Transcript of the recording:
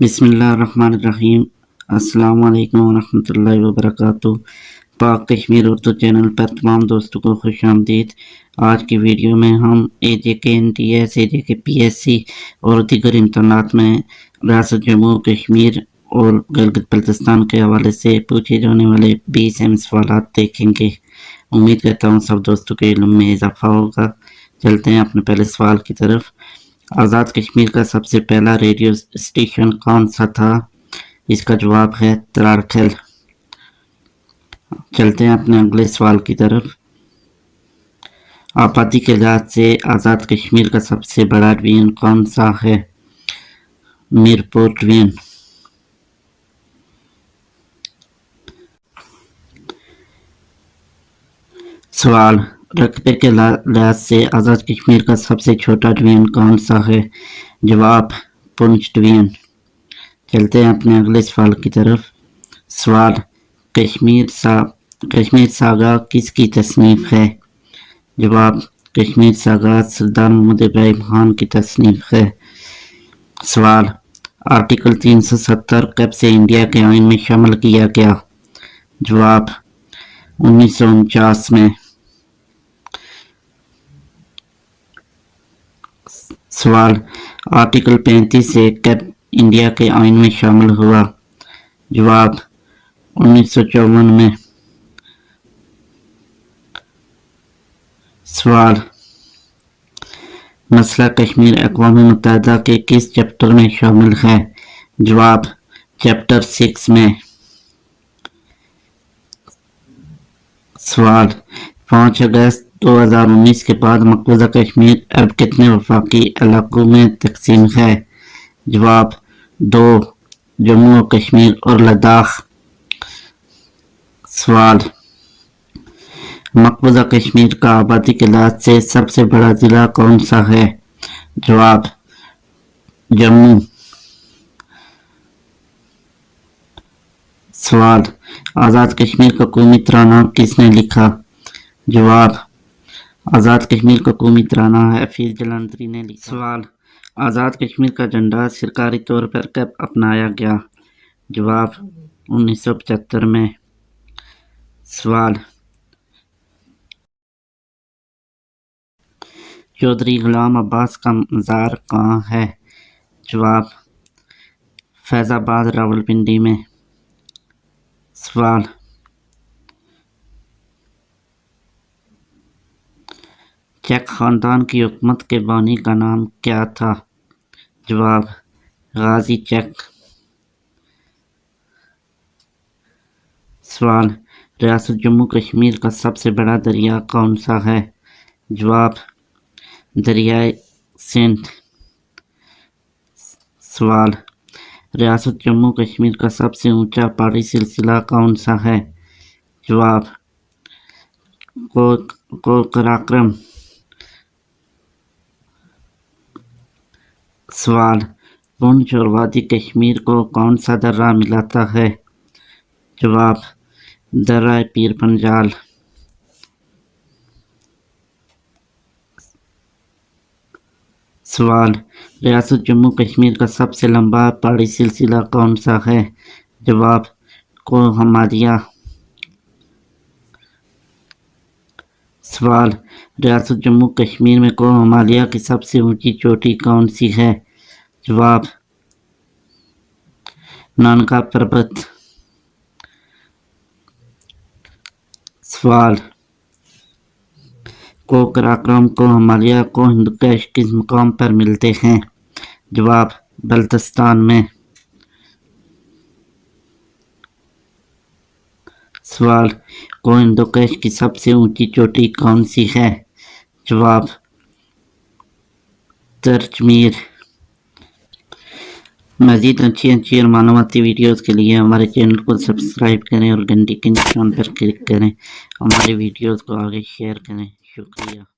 بسم اللہ الرحمن الرحیم۔ السلام علیکم ورحمۃ اللہ وبرکاتہ۔ پاک کشمیر اردو چینل پر تمام دوستوں کو خوش آمدید۔ آج کی ویڈیو میں ہم AJK NTS AJK PSC اور دیگر امتحانات میں ریاست جموں کشمیر اور گلگت بلتستان کے حوالے سے پوچھے جانے والے 20 اہم سوالات دیکھیں گے۔ امید کرتا ہوں سب دوستوں کے علم میں اضافہ ہوگا۔ چلتے ہیں اپنے پہلے سوال کی طرف۔ آزاد کشمیر کا سب سے پہلا ریڈیو اسٹیشن کون سا تھا؟ اس کا جواب ہے ترارکھل۔ چلتے ہیں اپنے اگلے سوال کی طرف۔ آبادی کے لحاظ سے آزاد کشمیر کا سب سے بڑا ڈویژن کون سا ہے؟ میرپور ڈویژن۔ سوال، رقبے کے لحاظ سے آزاد کشمیر کا سب سے چھوٹا ڈویژن کون سا ہے؟ جواب پونچھ ڈویژن۔ چلتے ہیں اپنے اگلے سوال کی طرف۔ سوال، کشمیر ساگا کس کی تصنیف ہے؟ جواب کشمیر ساگا سردار محمد ابراہیم خان کی تصنیف ہے۔ سوال، آرٹیکل 370 کب سے انڈیا کے آئین میں شامل کیا گیا؟ جواب 1949 میں۔ سوال، آرٹیکل 35 سے کب انڈیا کے آئین میں شامل ہوا؟ جواب 1954 میں۔ سوال، مسئلہ کشمیر اقوام متحدہ کے کس چیپٹر میں شامل ہے؟ جواب چیپٹر 6 میں۔ سوال، 5 اگست 2019 کے بعد مقبوضہ کشمیر اب کتنے وفاقی علاقوں میں تقسیم ہے؟ جواب 2، جموں و کشمیر اور لداخ۔ سوال، مقبوضہ کشمیر کا آبادی کے لحاظ سے سب سے بڑا ضلع کون سا ہے؟ جواب جموں۔ سوال، آزاد کشمیر کا قومی ترانہ کس نے لکھا؟ جواب آزاد کشمیر کا قومی ترانہ حفیظ جلندھری نے لکھا۔ سوال، آزاد کشمیر کا جھنڈا سرکاری طور پر کب اپنایا گیا؟ جواب 1975 میں۔ سوال، چودھری غلام عباس کا مزار کہاں ہے؟ جواب فیض آباد راولپنڈی میں۔ سوال، چک خاندان کی حکومت کے بانی کا نام کیا تھا؟ جواب غازی چک۔ سوال، ریاست جموں کشمیر کا سب سے بڑا دریا کون سا ہے؟ جواب دریائے سندھ۔ سوال، ریاست جموں کشمیر کا سب سے اونچا پہاڑی سلسلہ کون سا ہے؟ جواب قراقرم۔ سوال، پونچھ اور وادی کشمیر کو کون سا درہ ملاتا ہے؟ جواب درہ پیر پنجال۔ سوال، ریاست جموں کشمیر کا سب سے لمبا پہاڑی سلسلہ کون سا ہے؟ جواب کوہ ہمالیہ۔ سوال، ریاست جموں کشمیر میں کوہ ہمالیہ کی سب سے اونچی چوٹی کون سی ہے؟ جواب نانکا پربت۔ سوال، کوہ قراقرم کوہ ہمالیہ کو ہندوکش کس مقام پر ملتے ہیں؟ جواب بلتستان میں۔ سوال، کوہ ہندوکش کی سب سے اونچی چوٹی کون سی ہے؟ جواب ترچمیر۔ مزید اچھی اور معلوماتی ویڈیوز کے لیے ہمارے چینل کو سبسکرائب کریں اور گھنٹی کے نشان پر کلک کریں۔ ہماری ویڈیوز کو آگے شیئر کریں۔ شکریہ۔